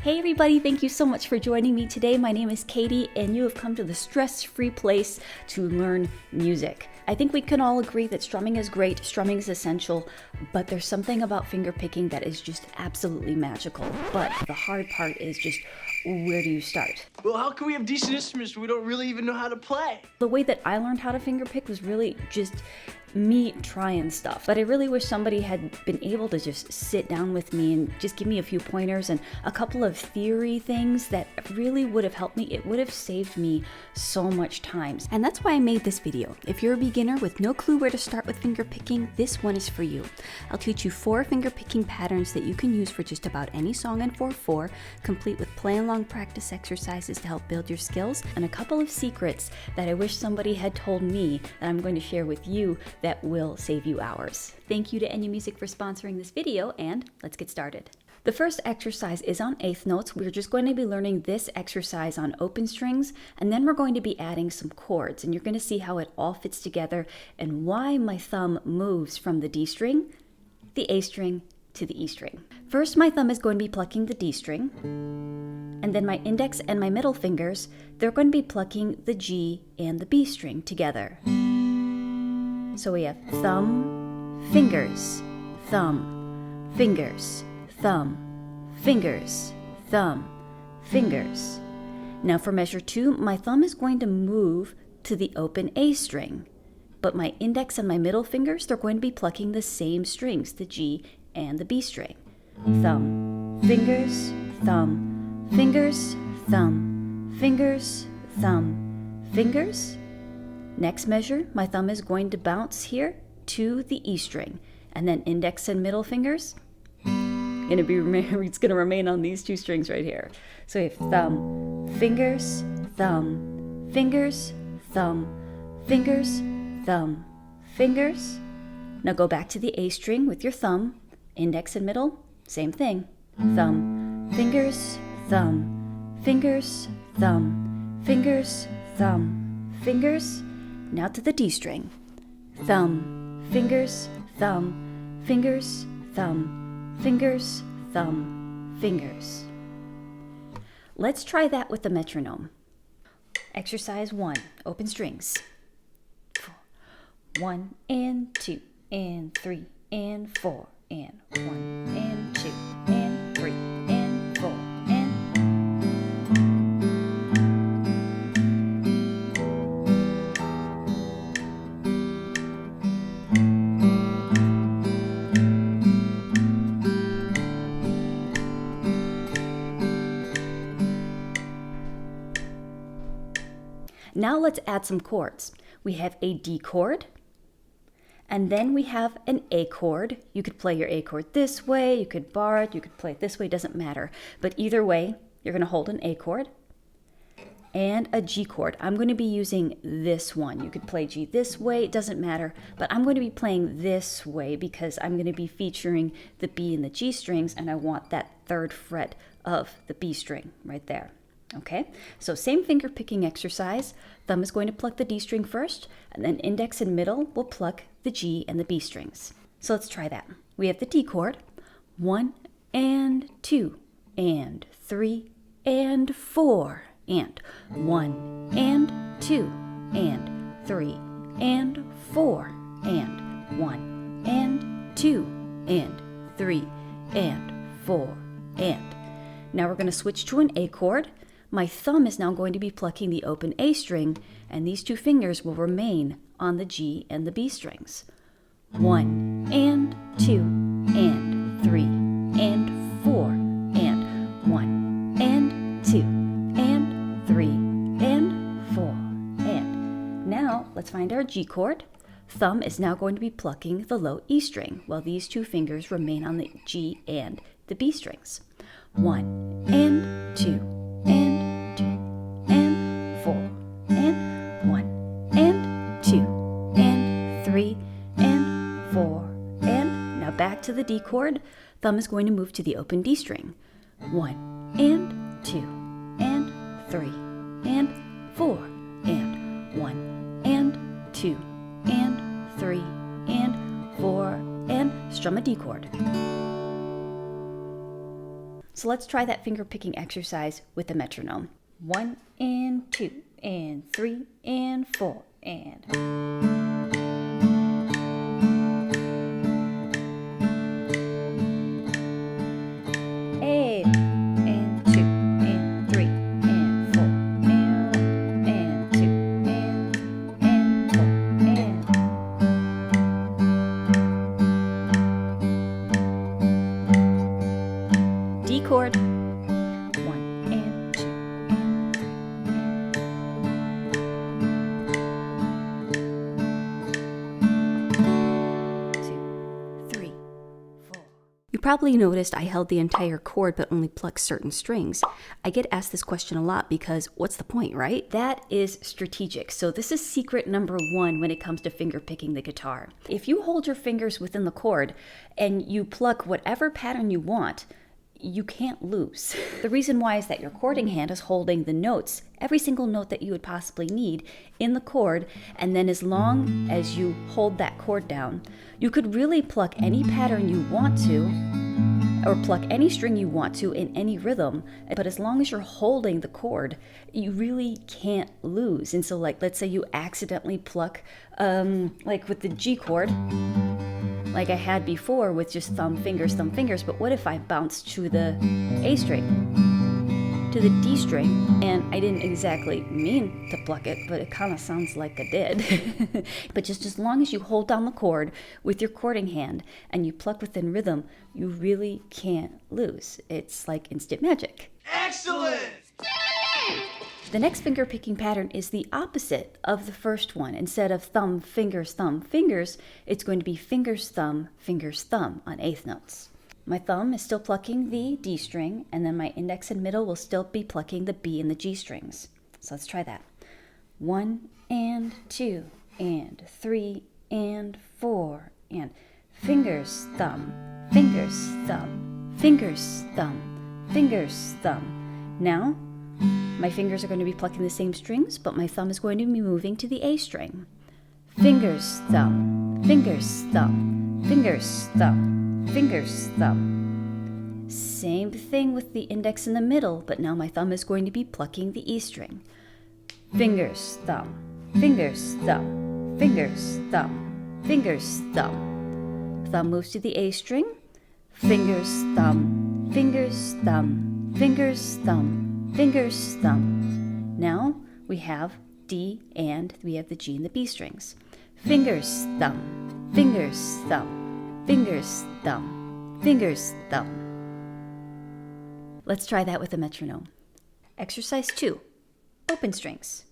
Hey everybody, thank you so much for joining me today. My name is Katie and you have come to the stress-free place to learn music. I think we can all agree that strumming is great, strumming is essential, but there's something about fingerpicking that is just absolutely magical. But the hard part is just, where do you start? Well, how can we have decent instruments when we don't really even know how to play? The way that I learned how to fingerpick was really just me trying stuff. But I really wish somebody had been able to just sit down with me and just give me a few pointers and a couple of theory things that really would have helped me. It would have saved me so much time. And that's why I made this video. If you're a beginner with no clue where to start with fingerpicking, this one is for you. I'll teach you 4 fingerpicking patterns that you can use for just about any song in 4/4, complete with play along practice exercises to help build your skills, and a couple of secrets that I wish somebody had told me that I'm going to share with you that will save you hours. Thank you to NU Music for sponsoring this video, and let's get started. The first exercise is on 8th notes. We're just going to be learning this exercise on open strings, and then we're going to be adding some chords, and you're going to see how it all fits together and why my thumb moves from the D string, the A string, to the E string. First, my thumb is going to be plucking the D string, and then my index and my middle fingers, they're going to be plucking the G and the B string together. So we have thumb, fingers, thumb, fingers, thumb, fingers, thumb, fingers. Now for measure 2, my thumb is going to move to the open A string, but my index and my middle fingers, they're going to be plucking the same strings, the G and the B string. Thumb, fingers, thumb, fingers, thumb, fingers, thumb, fingers. Next measure, my thumb is going to bounce here to the E string, and then index and middle fingers, it's going to remain on these 2 strings right here. So we have thumb, fingers, thumb, fingers, thumb, fingers, thumb, fingers. Now go back to the A string with your thumb, index and middle, same thing. Thumb, fingers, thumb, fingers, thumb, fingers, thumb, fingers. Now to the D string. Thumb, fingers, thumb, fingers, thumb, fingers, thumb, fingers. Let's try that with the metronome. Exercise 1, open strings. 1 and 2 and 3 and 4 and 1 and 2 and 3 and 4 and. Now let's add some chords. We have a D chord, and then we have an A chord. You could play your A chord this way, you could bar it, you could play it this way, doesn't matter. But either way, you're going to hold an A chord and a G chord. I'm going to be using this one. You could play G this way, it doesn't matter, but I'm going to be playing this way because I'm going to be featuring the B and the G strings, and I want that 3rd fret of the B string right there. Okay, so same finger picking exercise. Thumb is going to pluck the D string first, and then index and middle will pluck the G and the B strings. So let's try that. We have the D chord, 1 and 2 and 3 and 4 and 1 and 2 and 3 and 4 and 1 and 2 and 3 and 4 and. Now we're going to switch to an A chord. My thumb is now going to be plucking the open A string, and these 2 fingers will remain on the G and the B strings. 1 and 2 and 3 and 4 and 1 and 2 and 3 and 4 and. Now let's find our G chord. Thumb is now going to be plucking the low E string, while these 2 fingers remain on the G and the B strings. 1 and 2 and 2 and 4 and 1 and 2 and 3 and 4 and. Now back to the D chord. Thumb is going to move to the open D string. 1 and 2 and 3 and 4 and 1 and 2 and 3 and 4 and. Strum a D chord. So let's try that finger picking exercise with the metronome. 1 and 2 and 3 and 4 and... D chord, 1 and 2 and 3 and 2, 3, 4. You probably noticed I held the entire chord but only plucked certain strings. I get asked this question a lot because what's the point, right? That is strategic. So this is secret number 1 when it comes to finger picking the guitar. If you hold your fingers within the chord and you pluck whatever pattern you want, you can't lose. The reason why is that your chording hand is holding the notes, every single note that you would possibly need in the chord, and then as long as you hold that chord down, you could really pluck any pattern you want to, or pluck any string you want to in any rhythm, but as long as you're holding the chord, you really can't lose. And so like, let's say you accidentally pluck, like with the G chord, like I had before with just thumb, fingers, but what if I bounced to the A string, to the D string, and I didn't exactly mean to pluck it, but it kind of sounds like I did. But just as long as you hold down the chord with your chording hand and you pluck within rhythm, you really can't lose. It's like instant magic. Excellent! The next finger picking pattern is the opposite of the first one. Instead of thumb, fingers, it's going to be fingers, thumb on eighth notes. My thumb is still plucking the D string, and then my index and middle will still be plucking the B and the G strings. So let's try that. 1 and 2 and 3 and 4 and fingers, thumb, fingers, thumb, fingers, thumb, fingers, thumb. Now, my fingers are going to be plucking the same strings, but my thumb is going to be moving to the A string. Fingers, thumb, fingers, thumb, fingers, thumb, fingers, thumb. Same thing with the index in the middle, but now my thumb is going to be plucking the E string. Fingers, thumb, fingers, thumb, fingers, thumb, fingers, thumb. Thumb moves to the A string. Fingers, thumb, fingers, thumb, fingers, thumb, fingers, thumb. Now we have D and we have the G and the B strings. Fingers, thumb, fingers, thumb, fingers, thumb, fingers, thumb. Let's try that with a metronome. Exercise 2, open strings.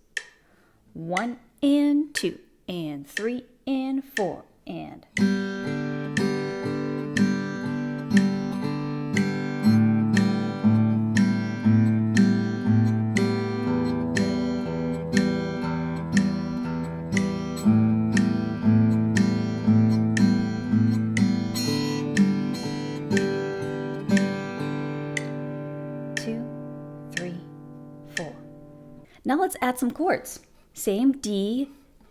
1 and 2 and 3 and 4 and... 2, 3, 4. Now let's add some chords. Same D,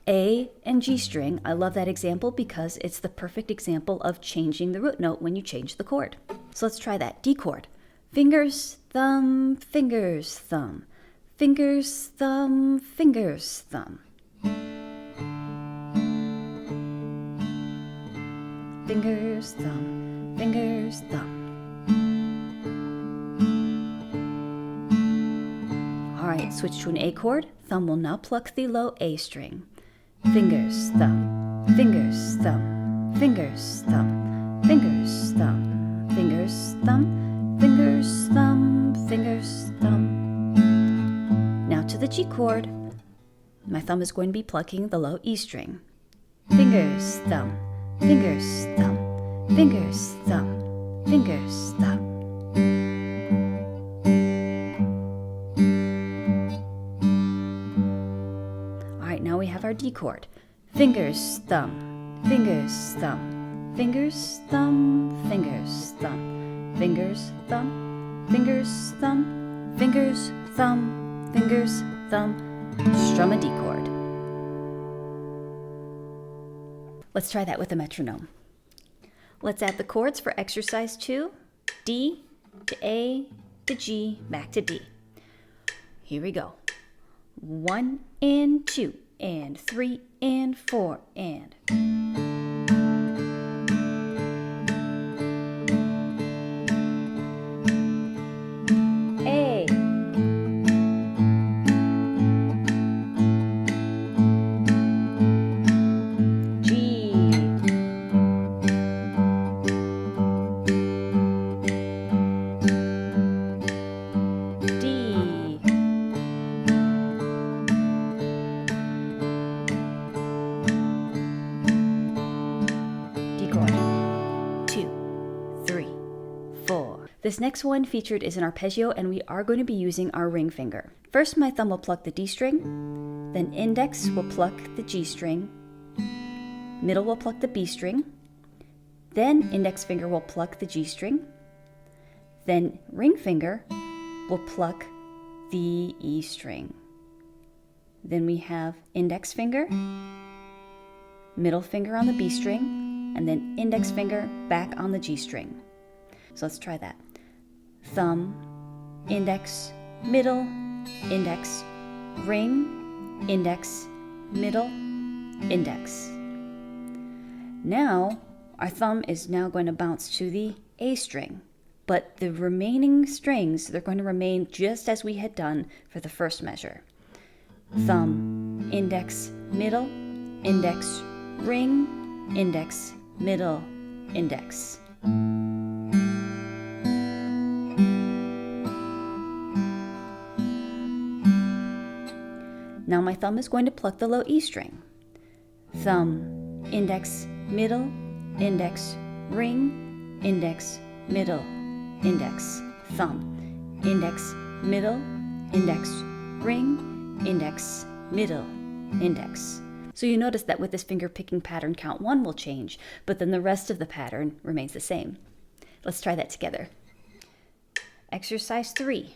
A, and G string. I love that example because it's the perfect example of changing the root note when you change the chord. So let's try that. D chord. Fingers, thumb, fingers, thumb. Fingers, thumb, fingers, thumb. Fingers, thumb, fingers, thumb. All right, switch to an A chord. Thumb will now pluck the low A string. Fingers, thumb, fingers, thumb, fingers, thumb, fingers, thumb, fingers, thumb, fingers, thumb, fingers, thumb. Now to the G chord. My thumb is going to be plucking the low E string. Fingers, thumb, fingers, thumb, fingers, thumb, fingers, thumb. All right, now we have our D chord. Fingers, thumb, fingers, thumb, fingers, thumb, fingers, thumb, fingers, thumb, fingers, thumb, fingers, thumb, fingers, thumb. Strum a D chord. Let's try that with a metronome. Let's add the chords for exercise 2. D, to A, to G, back to D. Here we go. 1 and 2 and 3 and 4 and A, G, D, D chord. 2, 3, 4. This next one featured is an arpeggio, and we are going to be using our ring finger. First, my thumb will pluck the D string, then index will pluck the G string, middle will pluck the B string, then index finger will pluck the G string, then ring finger will pluck the E string. Then we have index finger, middle finger on the B string, and then index finger back on the G string. So let's try that. Thumb, index, middle, index, ring, index, middle, index. Now, our thumb is now going to bounce to the A string, but the remaining strings, they're going to remain just as we had done for the first measure. Thumb, index, middle, index, ring, index, middle, index. Now my thumb is going to pluck the low E string. Thumb, index, middle, index, ring, index, middle, index, thumb, index, middle, index, ring, index, middle, index. So you notice that with this finger picking pattern, count 1 will change, but then the rest of the pattern remains the same. Let's try that together. Exercise 3.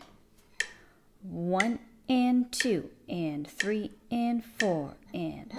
1 and 2 and 3 and 4 and...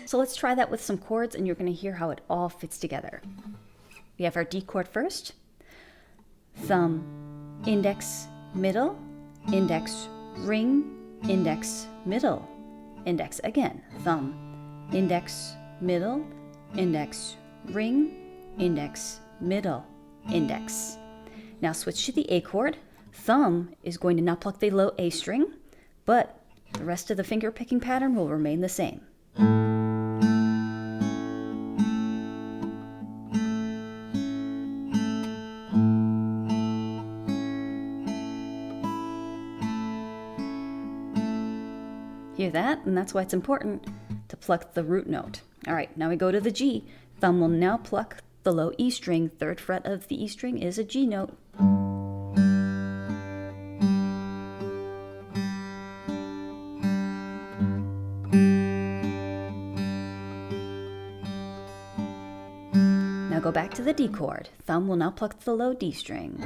So let's try that with some chords, and you're going to hear how it all fits together. We have our D chord first. Thumb, index, middle, index, ring, index, middle, index again. Thumb, index, middle, index, ring, index, middle, index. Now switch to the A chord. Thumb is going to not pluck the low A string, but the rest of the finger picking pattern will remain the same. Hear that? And that's why it's important to pluck the root note. All right, now we go to the G. Thumb will now pluck the low E string. 3rd fret of the E string is a G note. Now go back to the D chord. Thumb will now pluck the low D string.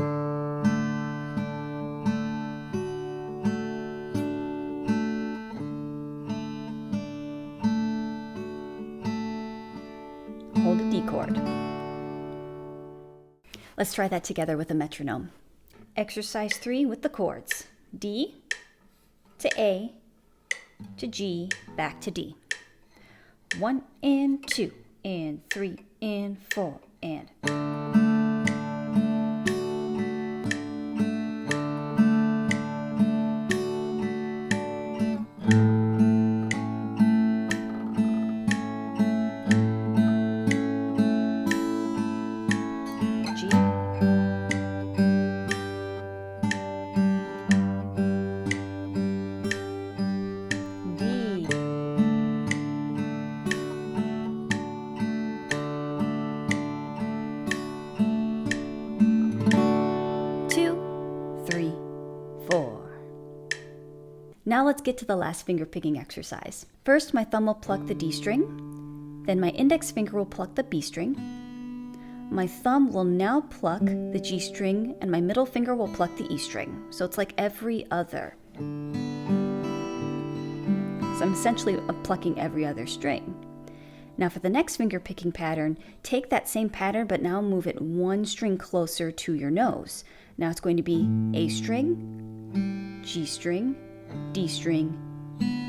Hold a D chord. Let's try that together with a metronome. Exercise 3 with the chords. D to A to G, back to D. 1 and 2 and 3 and 4 and... Now let's get to the last finger picking exercise. First, my thumb will pluck the D string, then my index finger will pluck the B string. My thumb will now pluck the G string, and my middle finger will pluck the E string. So it's like every other. So I'm essentially plucking every other string. Now for the next finger picking pattern, take that same pattern, but now move it one string closer to your nose. Now it's going to be A string, G string, D string,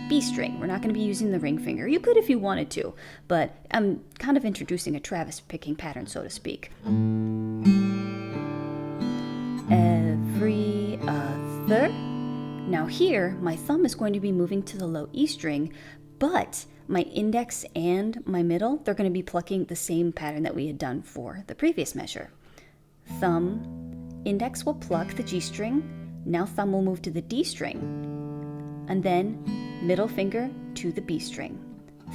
B string. We're not going to be using the ring finger. You could if you wanted to, but I'm kind of introducing a Travis picking pattern, so to speak. Every other. Now here, my thumb is going to be moving to the low E string, but my index and my middle, they're going to be plucking the same pattern that we had done for the previous measure. Thumb, index will pluck the G string. Now thumb will move to the D string, and then middle finger to the B string.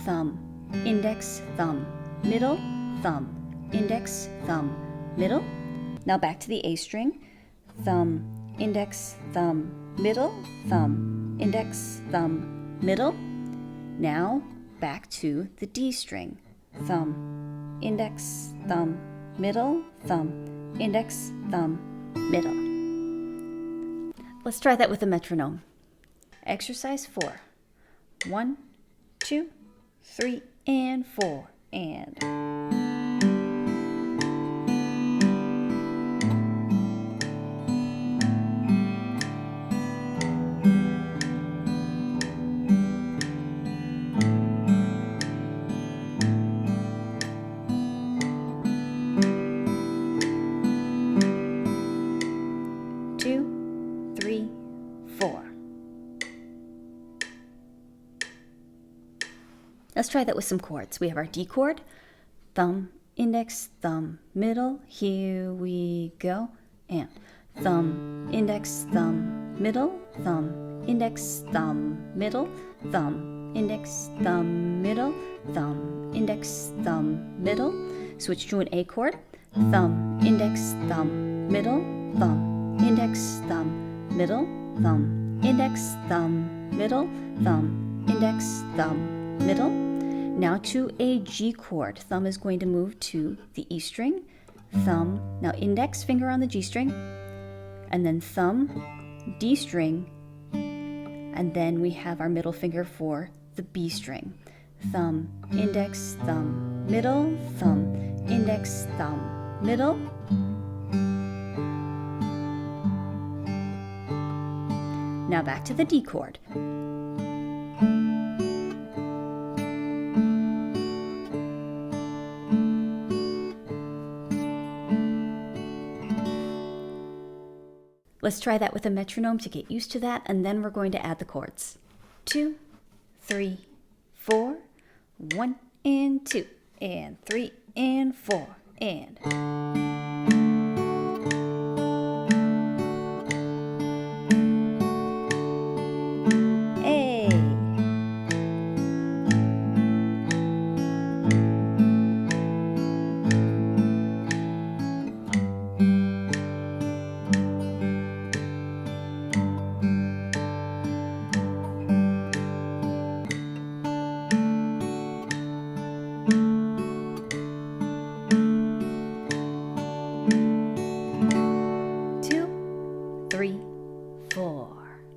Thumb, index, thumb, middle, thumb, index, thumb, middle. Now back to the A string. Thumb, index, thumb, middle, thumb, index, thumb, middle. Now back to the D string. Thumb, index, thumb, middle, thumb, index, thumb, middle. Let's try that with a metronome. Exercise 4. 1, 2, 3, and 4, and. Let's try that with some chords. We have our D chord, thumb, index, thumb, middle. Here we go. And thumb, index, thumb, middle, thumb, index, thumb, middle, thumb, index, thumb, middle, thumb, index, thumb, middle. Switch to an A chord, thumb, index, thumb, middle, thumb, index, thumb, middle, thumb, index, thumb, middle, thumb, index, thumb, middle. Now to a G chord. Thumb is going to move to the E string. Thumb, now index finger on the G string, and then thumb, D string, and then we have our middle finger for the B string. Thumb, index, thumb, middle, thumb, index, thumb, middle. Now back to the D chord. Let's try that with a metronome to get used to that, and then we're going to add the chords. 2, 3, 4, 1 and 2, and 3 and 4, and.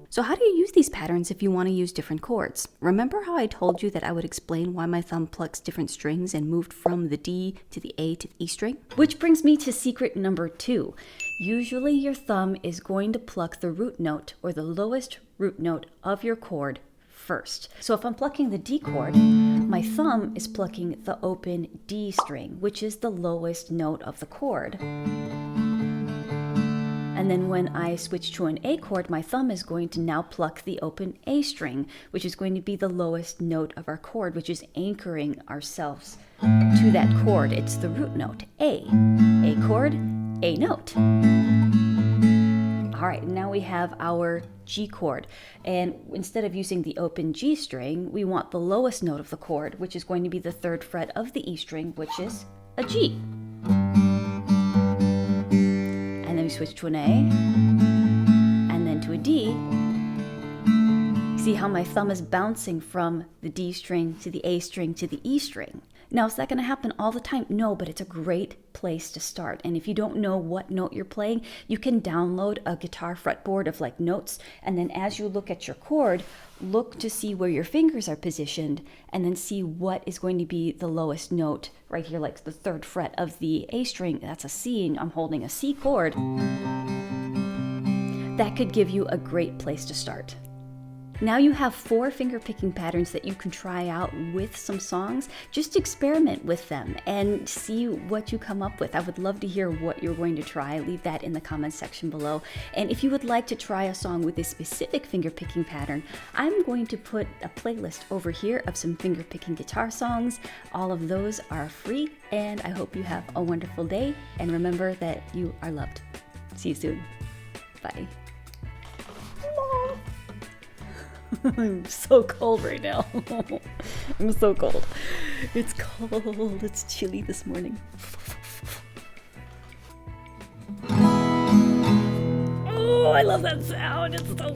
So how do you use these patterns if you want to use different chords? Remember how I told you that I would explain why my thumb plucks different strings and moved from the D to the A to the E string? Which brings me to secret number 2. Usually your thumb is going to pluck the root note or the lowest root note of your chord first. So if I'm plucking the D chord, my thumb is plucking the open D string, which is the lowest note of the chord. And then when I switch to an A chord, my thumb is going to now pluck the open A string, which is going to be the lowest note of our chord, which is anchoring ourselves to that chord. It's the root note, A. A chord, A note. All right, now we have our G chord. And instead of using the open G string, we want the lowest note of the chord, which is going to be the 3rd fret of the E string, which is a G. And then we switch to an A, and then to a D. See how my thumb is bouncing from the D string to the A string to the E string. Now, is that going to happen all the time? No, but it's a great place to start. And if you don't know what note you're playing, you can download a guitar fretboard of like notes. And then as you look at your chord, look to see where your fingers are positioned and then see what is going to be the lowest note right here, like the 3rd fret of the A string. That's a C, and I'm holding a C chord. That could give you a great place to start. Now you have 4 finger picking patterns that you can try out with some songs. Just experiment with them and see what you come up with. I would love to hear what you're going to try. Leave that in the comments section below. And if you would like to try a song with a specific finger picking pattern, I'm going to put a playlist over here of some finger picking guitar songs. All of those are free, and I hope you have a wonderful day. And remember that you are loved. See you soon. Bye. I'm so cold right now. I'm so cold. It's cold. It's chilly this morning. Oh, I love that sound. It's so